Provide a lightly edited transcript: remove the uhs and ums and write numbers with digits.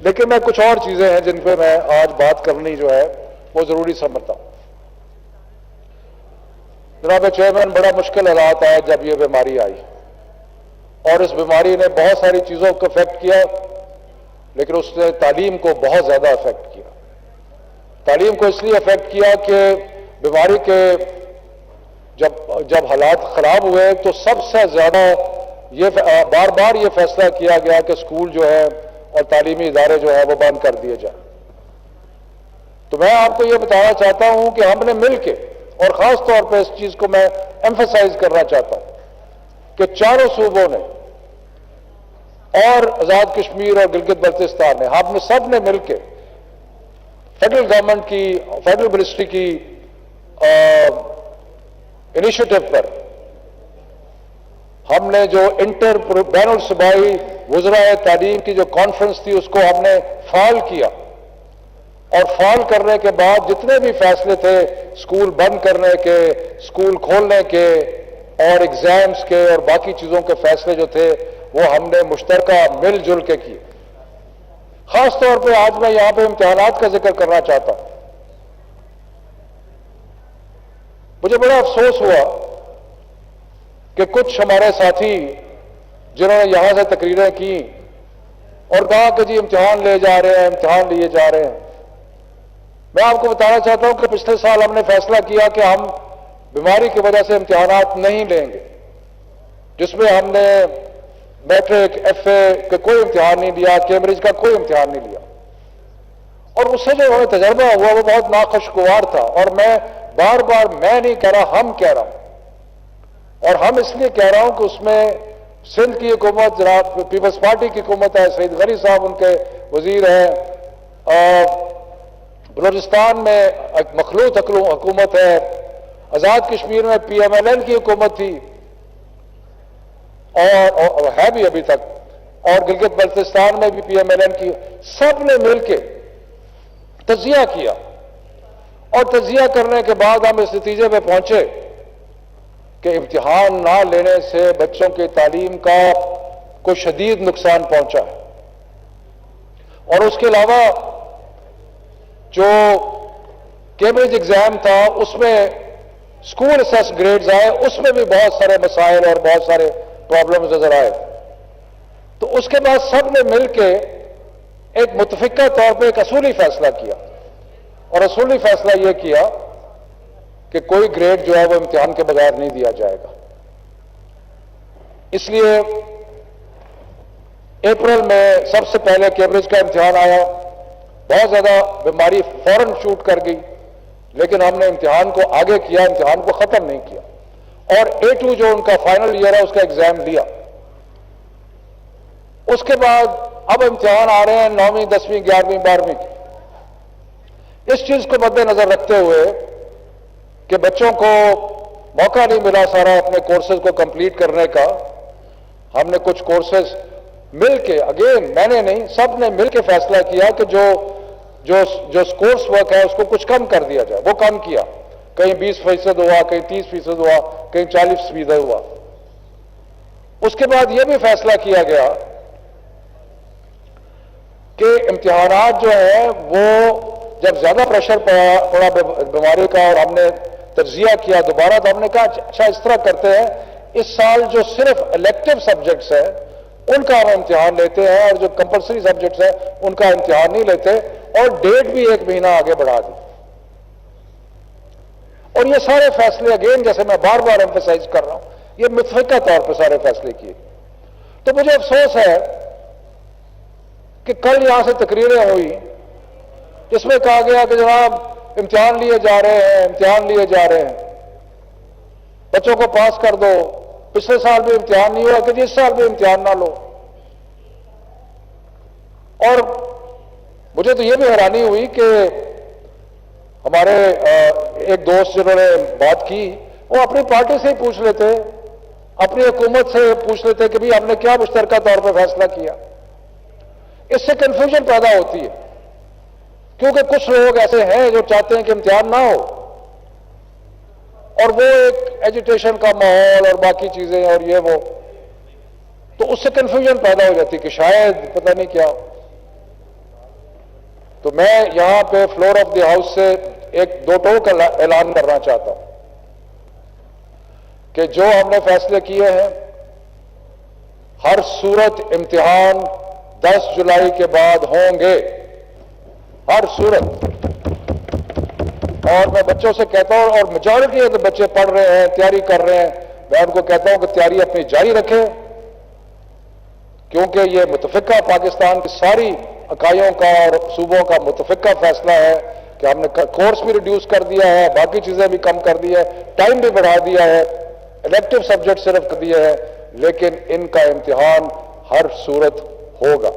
لیکن میں کچھ اور چیزیں ہیں جن پہ میں آج بات کرنی جو ہے وہ ضروری سمجھتا ہوں. جناب چیئرمین، بڑا مشکل حالات آئے جب یہ بیماری آئی، اور اس بیماری نے بہت ساری چیزوں کو افیکٹ کیا، لیکن اس نے تعلیم کو بہت زیادہ افیکٹ کیا. تعلیم کو اس لیے افیکٹ کیا کہ بیماری کے جب حالات خراب ہوئے تو سب سے زیادہ یہ بار بار یہ فیصلہ کیا گیا کہ اسکول جو ہے اور تعلیمی ادارے جو ہے وہ بند کر دیے جائیں. تو میں آپ کو یہ بتانا چاہتا ہوں کہ ہم نے مل کے، اور خاص طور پہ اس چیز کو میں ایمفسائز کرنا چاہتا ہوں کہ چاروں صوبوں نے اور آزاد کشمیر اور گلگت بلتستان نے، ہم نے سب نے مل کے فیڈرل گورنمنٹ کی، فیڈرل منسٹری کی انیشیٹو پر ہم نے جو بین الصوبائی وزرائے تعلیم کی جو کانفرنس تھی اس کو ہم نے فعال کیا، اور فعال کرنے کے بعد جتنے بھی فیصلے تھے اسکول بند کرنے کے، اسکول کھولنے کے، اور ایگزامز کے اور باقی چیزوں کے فیصلے جو تھے وہ ہم نے مشترکہ مل جل کے کیے. خاص طور پہ آج میں یہاں پہ امتحانات کا ذکر کرنا چاہتا ہوں. مجھے بڑا افسوس ہوا کہ کچھ ہمارے ساتھی جنہوں نے یہاں سے تقریریں کی اور کہا کہ جی امتحان لے جا رہے ہیں، امتحان لیے جا رہے ہیں. میں آپ کو بتانا چاہتا ہوں کہ پچھلے سال ہم نے فیصلہ کیا کہ ہم بیماری کی وجہ سے امتحانات نہیں لیں گے، جس میں ہم نے میٹرک، ایف اے کا کوئی امتحان نہیں لیا، کیمبرج کا کوئی امتحان نہیں لیا. اور اس سے جو ہمیں تجربہ ہوا وہ بہت ناخوشگوار تھا. اور میں بار بار میں نہیں کہہ رہا، ہم کہہ رہا ہوں، اور ہم اس لیے کہہ رہا ہوں کہ اس میں سندھ کی حکومت، جناب پیپلز پارٹی کی حکومت ہے، سعید غنی صاحب ان کے وزیر ہیں، بلوچستان میں ایک مخلوط حکومت ہے، آزاد کشمیر میں پی ایم ایل این کی حکومت تھی اور ہے بھی ابھی تک، اور گلگت بلتستان میں بھی پی ایم ایل این کی. سب نے مل کے تجزیہ کیا، اور تجزیہ کرنے کے بعد ہم اس نتیجے پہ پہنچے کہ امتحان نہ لینے سے بچوں کی تعلیم کا کوئی شدید نقصان پہنچا ہے. اور اس کے علاوہ جو کیمبرج ایگزام تھا اس میں اسکول اسیس گریڈز آئے، اس میں بھی بہت سارے مسائل اور بہت سارے پرابلمز نظر آئے. تو اس کے بعد سب نے مل کے ایک متفقہ طور پہ ایک اصولی فیصلہ کیا، اور اصولی فیصلہ یہ کیا کہ کوئی گریڈ جو ہے وہ امتحان کے بغیر نہیں دیا جائے گا. اس لیے اپریل میں سب سے پہلے کیمبرج کا امتحان آیا. بہت زیادہ بیماری فوراً شوٹ کر گئی، لیکن ہم نے امتحان کو آگے کیا، امتحان کو ختم نہیں کیا، اور A2 جو ان کا فائنل ایئر ہے اس کا ایگزام لیا. اس کے بعد اب امتحان آ رہے ہیں 9ویں 10ویں 11ویں 12ویں کے. اس چیز کو مد نظر رکھتے ہوئے کہ بچوں کو موقع نہیں ملا سارا اپنے کورسز کو کمپلیٹ کرنے کا، ہم نے کچھ کورسز مل کے، اگین میں نے نہیں، سب نے مل کے فیصلہ کیا کہ جو کورس ورک ہے اس کو کچھ کم کر دیا جائے. وہ کم کیا، کہیں 20% ہوا، کہیں 30% ہوا، کہیں 40% ہوا. اس کے بعد یہ بھی فیصلہ کیا گیا کہ امتحانات جو ہیں وہ جب زیادہ پریشر پڑا بیماری کا، اور ہم نے تجزیہ کیا دوبارہ، تو ہم نے کہا اچھا اس طرح کرتے ہیں، اس سال جو صرف الیکٹو سبجیکٹس ہیں ان کا ہم امتحان لیتے ہیں، اور جو کمپلسری سبجیکٹس ہیں ان کا امتحان نہیں لیتے، اور ڈیٹ بھی 1 مہینہ آگے بڑھا دی. اور یہ سارے فیصلے اگین جیسے میں بار بار ایمفسائز کر رہا ہوں، یہ متفقہ طور پہ سارے فیصلے کیے. تو مجھے افسوس ہے کہ کل یہاں سے تقریریں ہوئی جس میں کہا گیا کہ جناب امتحان لیے جا رہے ہیں، امتحان لیے جا رہے ہیں، بچوں کو پاس کر دو. پچھلے سال بھی امتحان نہیں ہوا کہ اس سال بھی امتحان نہ لو. اور مجھے تو یہ بھی حیرانی ہوئی کہ ہمارے ایک دوست جنہوں نے بات کی وہ اپنی پارٹی سے ہی پوچھ لیتے، اپنی حکومت سے پوچھ لیتے کہ ہم نے کیا مشترکہ طور پہ فیصلہ کیا. اس سے کنفیوژن پیدا ہوتی ہے، کیونکہ کچھ لوگ ایسے ہیں جو چاہتے ہیں کہ امتحان نہ ہو، اور وہ ایک ایجیٹیشن کا ماحول اور باقی چیزیں اور یہ وہ، تو اس سے کنفیوژن پیدا ہو جاتی کہ شاید پتہ نہیں کیا. تو میں یہاں پہ فلور آف دی ہاؤس سے ایک دو ٹوک کا اعلان کرنا چاہتا ہوں کہ جو ہم نے فیصلے کیے ہیں، ہر صورت امتحان 10 جولائی کے بعد ہوں گے، ہر صورت۔ اور میں بچوں سے کہتا ہوں، اور میجورٹی ہے تو بچے پڑھ رہے ہیں، تیاری کر رہے ہیں، میں ان کو کہتا ہوں کہ تیاری اپنی جاری رکھیں، کیونکہ یہ متفقہ پاکستان کی ساری اکائیوں کا اور صوبوں کا متفقہ فیصلہ ہے کہ ہم نے کورس بھی ریڈیوس کر دیا ہے، باقی چیزیں بھی کم کر دی ہے، ٹائم بھی بڑھا دیا ہے، الیکٹو سبجیکٹ صرف کر دیا ہے، لیکن ان کا امتحان ہر صورت ہوگا۔